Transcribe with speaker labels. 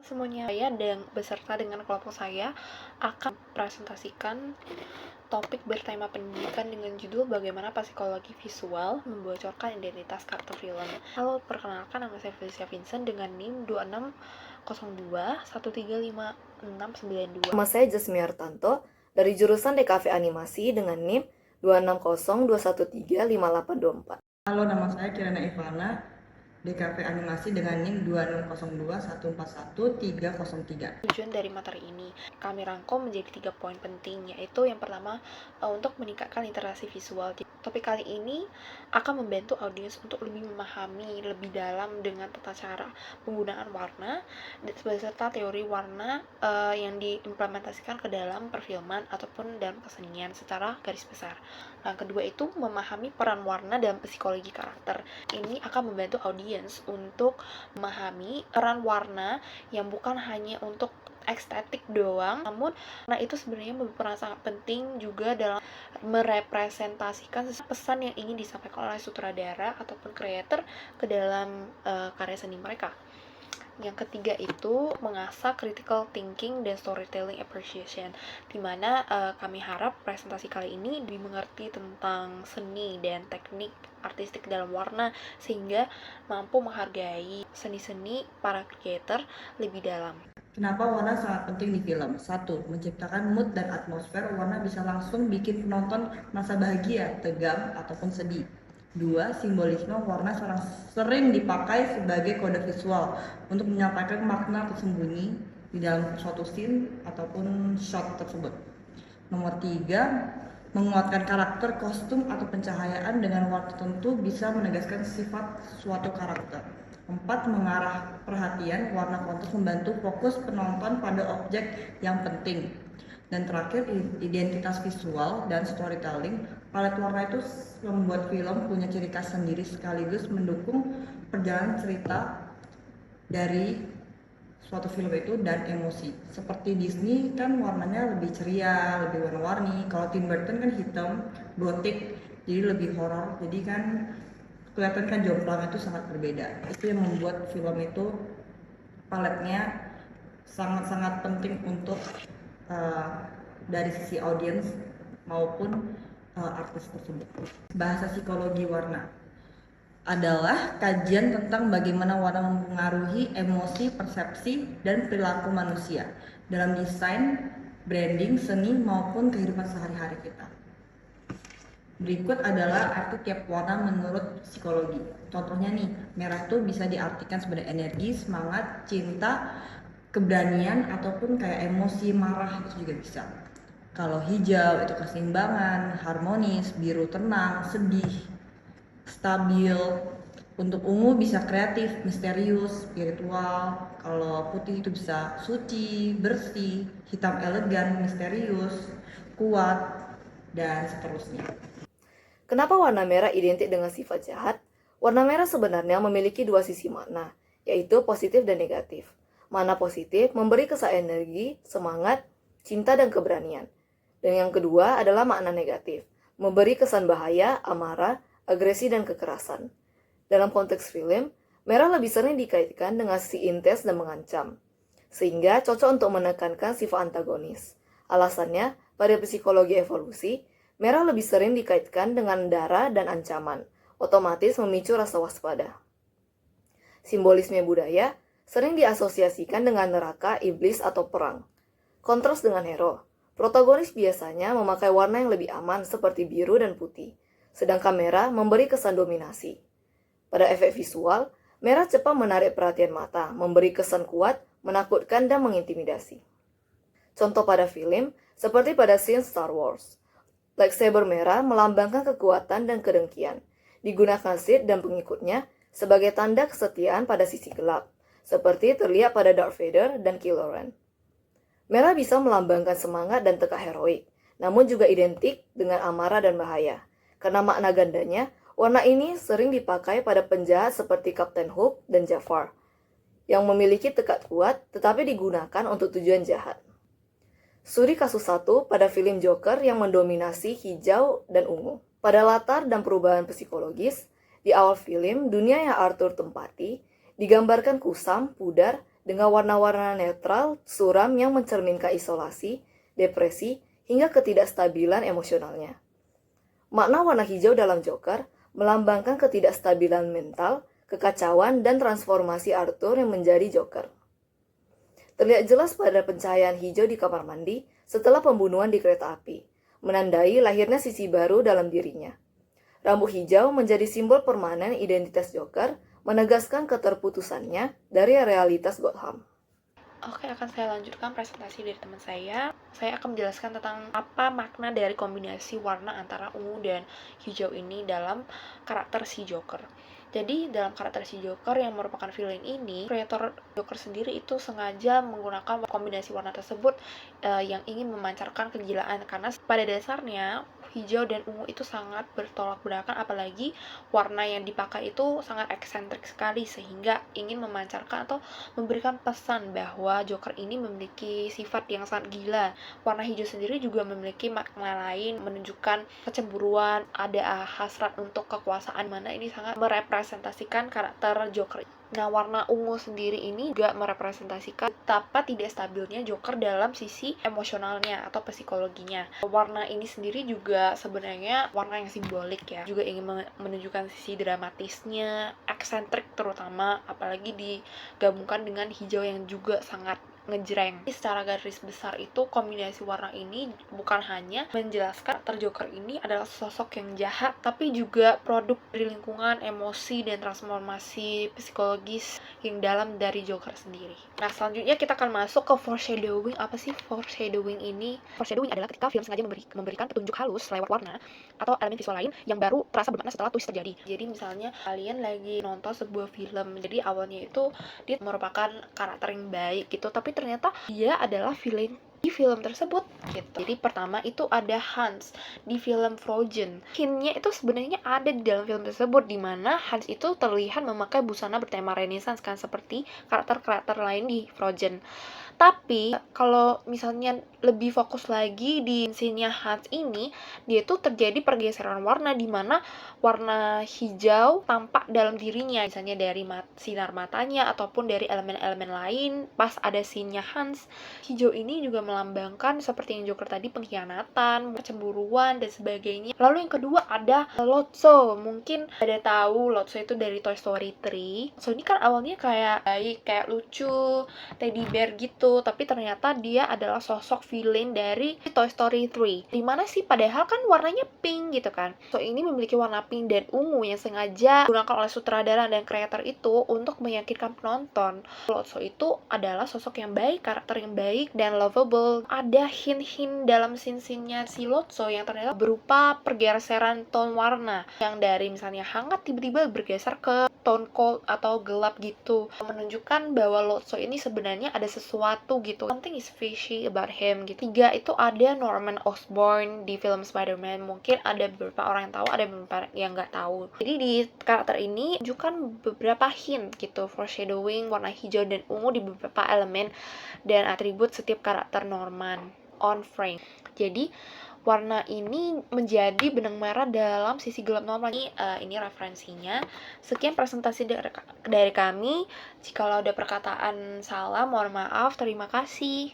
Speaker 1: semuanya. Saya dan beserta dengan kelompok saya akan presentasikan topik bertema pendidikan dengan judul Bagaimana Psikologi Visual Membocorkan Identitas Karakter Film. Halo, perkenalkan, nama saya Felicia Vincent dengan NIM 2602 1355692.
Speaker 2: Nama saya Jasmine Artanto dari jurusan DKV Animasi dengan NIM 26021358824.
Speaker 3: Halo, nama saya Kirana Ivana, DKV Animasi dengan NIM 26021411303.
Speaker 1: Tujuan dari materi ini kami rangkum menjadi 3 poin penting, yaitu yang pertama untuk meningkatkan literasi visual. Topik kali ini akan membantu audiens untuk lebih memahami lebih dalam dengan tata cara penggunaan warna beserta teori warna yang diimplementasikan ke dalam perfilman ataupun dalam kesenian secara garis besar. Yang kedua itu memahami peran warna dalam psikologi karakter. Ini akan membantu audiens untuk memahami peran warna yang bukan hanya untuk estetik doang, namun karena itu sebenarnya berperan sangat penting juga dalam merepresentasikan pesan yang ingin disampaikan oleh sutradara ataupun kreator ke dalam karya seni mereka. Yang ketiga itu mengasah critical thinking dan storytelling appreciation, dimana kami harap presentasi kali ini dimengerti tentang seni dan teknik artistik dalam warna sehingga mampu menghargai seni-seni para creator lebih dalam.
Speaker 3: Kenapa warna sangat penting di film? 1. Menciptakan mood dan atmosfer. Warna bisa langsung bikin penonton merasa bahagia, tegang, ataupun sedih. 2. Simbolisme. Warna sering dipakai sebagai kode visual untuk menyampaikan makna tersembunyi di dalam suatu scene ataupun shot tersebut. Nomor 3. Menguatkan karakter, kostum, atau pencahayaan dengan warna tertentu bisa menegaskan sifat suatu karakter. 4. Mengarah perhatian. Warna kontras membantu fokus penonton pada objek yang penting. Dan terakhir, identitas visual dan storytelling. Palet warna itu membuat film punya ciri khas sendiri sekaligus mendukung perjalanan cerita dari suatu film itu dan emosi. Seperti Disney kan warnanya lebih ceria, lebih warna-warni. Kalau Tim Burton kan hitam, gotik, jadi lebih horor. Jadi kan kelihatan kan jomplang itu sangat berbeda. Itu yang membuat film itu paletnya sangat-sangat penting untuk dari sisi audiens maupun artis tersebut. Bahasa psikologi warna adalah kajian tentang bagaimana warna mempengaruhi emosi, persepsi, dan perilaku manusia dalam desain, branding, seni, maupun kehidupan sehari-hari kita. Berikut adalah arti tiap warna menurut psikologi. Contohnya nih, merah itu bisa diartikan sebagai energi, semangat, cinta, keberanian, ataupun kayak emosi, marah, itu juga bisa. Kalau hijau itu keseimbangan, harmonis, biru tenang, sedih, stabil. Untuk ungu bisa kreatif, misterius, spiritual. Kalau putih itu bisa suci, bersih, hitam elegan, misterius, kuat, dan seterusnya.
Speaker 2: Kenapa warna merah identik dengan sifat jahat? Warna merah sebenarnya memiliki dua sisi makna, yaitu positif dan negatif. Makna positif memberi kesan energi, semangat, cinta, dan keberanian. Dan yang kedua adalah makna negatif, memberi kesan bahaya, amarah, agresi, dan kekerasan. Dalam konteks film, merah lebih sering dikaitkan dengan sisi intens dan mengancam, sehingga cocok untuk menekankan sifat antagonis. Alasannya, pada psikologi evolusi, merah lebih sering dikaitkan dengan darah dan ancaman, otomatis memicu rasa waspada. Simbolisme budaya sering diasosiasikan dengan neraka, iblis, atau perang. Kontras dengan hero, protagonis biasanya memakai warna yang lebih aman seperti biru dan putih, sedangkan merah memberi kesan dominasi. Pada efek visual, merah cepat menarik perhatian mata, memberi kesan kuat, menakutkan, dan mengintimidasi. Contoh pada film, seperti pada scene Star Wars. Lightsaber merah melambangkan kekuatan dan kedengkian. Digunakan Sith dan pengikutnya sebagai tanda kesetiaan pada sisi gelap, seperti terlihat pada Darth Vader dan Kylo Ren. Merah bisa melambangkan semangat dan tekad heroik, namun juga identik dengan amarah dan bahaya. Karena makna gandanya, warna ini sering dipakai pada penjahat seperti Captain Hook dan Jafar, yang memiliki tekad kuat tetapi digunakan untuk tujuan jahat. Studi kasus 1 pada film Joker yang mendominasi hijau dan ungu. Pada latar dan perubahan psikologis, di awal film, dunia yang Arthur tempati digambarkan kusam, pudar, dengan warna-warna netral, suram yang mencerminkan isolasi, depresi, hingga ketidakstabilan emosionalnya. Makna warna hijau dalam Joker melambangkan ketidakstabilan mental, kekacauan, dan transformasi Arthur yang menjadi Joker. Terlihat jelas pada pencahayaan hijau di kamar mandi setelah pembunuhan di kereta api, menandai lahirnya sisi baru dalam dirinya. Rambut hijau menjadi simbol permanen identitas Joker, menegaskan keterputusannya dari realitas Gotham.
Speaker 1: Oke, akan saya lanjutkan presentasi dari teman saya. Saya akan menjelaskan tentang apa makna dari kombinasi warna antara ungu dan hijau ini dalam karakter si Joker. Jadi, dalam karakter si Joker yang merupakan villain ini, kreator Joker sendiri itu sengaja menggunakan kombinasi warna tersebut yang ingin memancarkan kegilaan, karena pada dasarnya hijau dan ungu itu sangat bertolak belakang, apalagi warna yang dipakai itu sangat eksentrik sekali, sehingga ingin memancarkan atau memberikan pesan bahwa Joker ini memiliki sifat yang sangat gila. Warna hijau sendiri juga memiliki makna lain, menunjukkan kecemburuan, ada hasrat untuk kekuasaan, mana ini sangat merepresentasikan karakter Joker. Nah, warna ungu sendiri ini juga merepresentasikan betapa tidak stabilnya Joker dalam sisi emosionalnya atau psikologinya. Warna ini sendiri juga sebenarnya warna yang simbolik ya, juga ingin menunjukkan sisi dramatisnya, eksentrik terutama, apalagi digabungkan dengan hijau yang juga sangat ngejreng. Secara garis besar itu kombinasi warna ini bukan hanya menjelaskan karakter Joker ini adalah sosok yang jahat, tapi juga produk dari lingkungan, emosi, dan transformasi psikologis yang dalam dari Joker sendiri. Nah, selanjutnya kita akan masuk ke foreshadowing. Apa sih foreshadowing ini? Foreshadowing adalah ketika film sengaja memberikan petunjuk halus lewat warna atau elemen visual lain yang baru terasa bermakna setelah twist terjadi. Jadi misalnya kalian lagi nonton sebuah film, jadi awalnya itu dia merupakan karakter yang baik gitu, tapi ternyata dia adalah villain di film tersebut gitu. Jadi pertama itu ada Hans di film Frozen. Hintnya itu sebenarnya ada di dalam film tersebut, di mana Hans itu terlihat memakai busana bertema Renaissance kan, seperti karakter-karakter lain di Frozen. Tapi kalau misalnya lebih fokus lagi di scene-nya Hans ini, dia itu terjadi pergeseran warna, di mana warna hijau tampak dalam dirinya, misalnya dari sinar matanya ataupun dari elemen-elemen lain. Pas ada scene-nya Hans, hijau ini juga melambangkan seperti yang Joker tadi, pengkhianatan, kecemburuan, dan sebagainya. Lalu yang kedua ada Lotso. Mungkin ada tahu Lotso itu dari Toy Story 3. Lotso ini kan awalnya kayak baik, kayak lucu, teddy bear gitu, tapi ternyata dia adalah sosok villain dari Toy Story 3. Dimana sih padahal kan warnanya pink gitu kan. So ini memiliki warna pink dan ungu yang sengaja digunakan oleh sutradara dan kreator itu untuk meyakinkan penonton. Lotso itu adalah sosok yang baik, karakter yang baik dan lovable. Ada hint-hint dalam scene-nya si Lotso yang ternyata berupa pergeseran tone warna, yang dari misalnya hangat tiba-tiba bergeser ke tone cold atau gelap gitu, menunjukkan bahwa Lotso ini sebenarnya ada sesuatu gitu, something is fishy about him gitu. Tiga itu ada Norman Osborn di film Spider-Man. Mungkin ada beberapa orang yang tahu, ada beberapa yang nggak tahu. Jadi di karakter ini menunjukkan beberapa hint gitu, foreshadowing warna hijau dan ungu di beberapa elemen dan atribut setiap karakter Norman on frame. Jadi warna ini menjadi benang merah dalam sisi gelap Norman. Ini referensinya. Sekian presentasi dari kami. Jika ada perkataan salah, mohon maaf. Terima kasih.